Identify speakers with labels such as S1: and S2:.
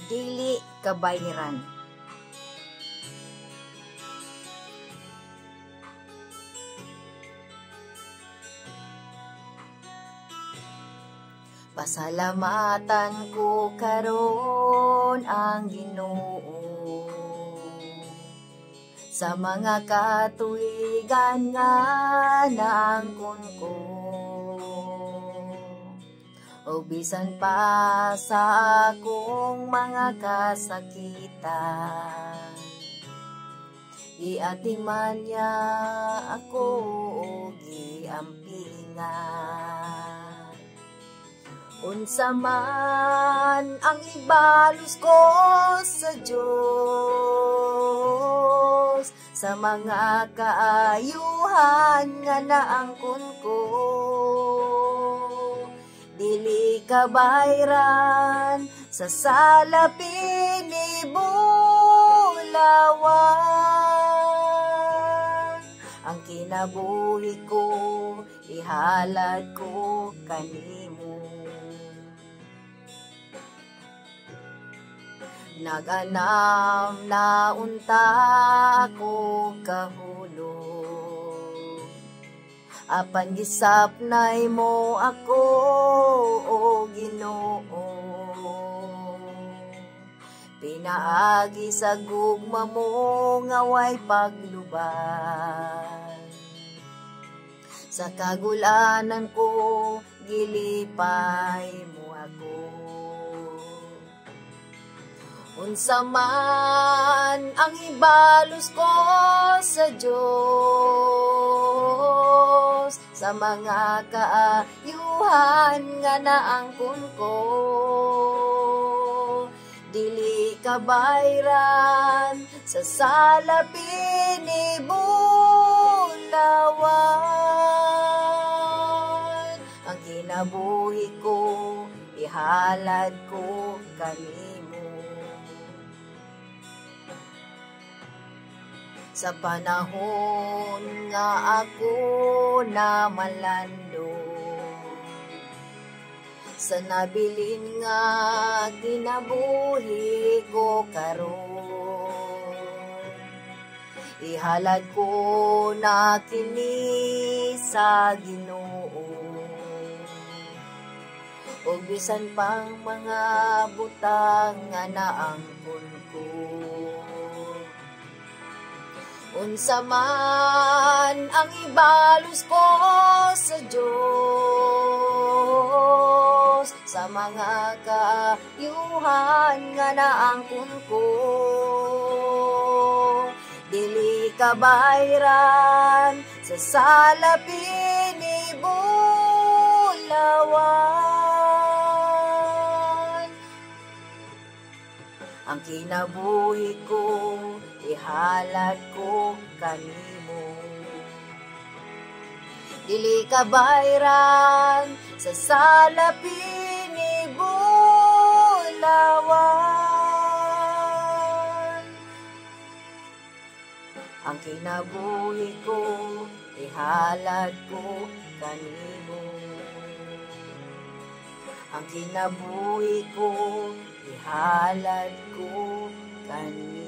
S1: dili kabayran. Pasalamatan ko karon ang Ginoo sa mga katuigan nga naangkon ko, o bisan pa sa akong mga kasakitan, giatiman niya ako o giampingan. Unsa man ang ibalos ko sa Dios, sa mga kaayuhan nga naangkon ko, dili kabayran sa salapin ni bulawan. Ang kinabuhi ko ihalad ko kanimo. Naganam na unta ako kahulog, apan gisapnay mo ako o Ginoo. Pinaagi sa gugma mo nga way paglubad, sa kagulanan ko gilipay mo ako. Unsa man ang ibalos ko sa Dios, sa mga kaayuhan nga naangkon ko, dili kabayran sa salapin ni bulawan. Ang kinabuhi ko ihalad ko kanimo. Sa panahon nga ako na malando, sa nabilin nga kinabuhi ko karon, ihalad ko na kini sa Ginoo, o bisan pang mga butang nga naangkon ko. Unsa man ang ibalos ko sa Dios, sa mga kaayuhan nga naangkon ko, dili kabayran sa salapin ni bulawan. Ang kinabuhi ko ihalad ko kanimo, dili kabayran sa salapin ni bulawan. Ang kinabuhi ko ihalad ko kanimo, ang kinabuhi ko ihalad ko kanimo.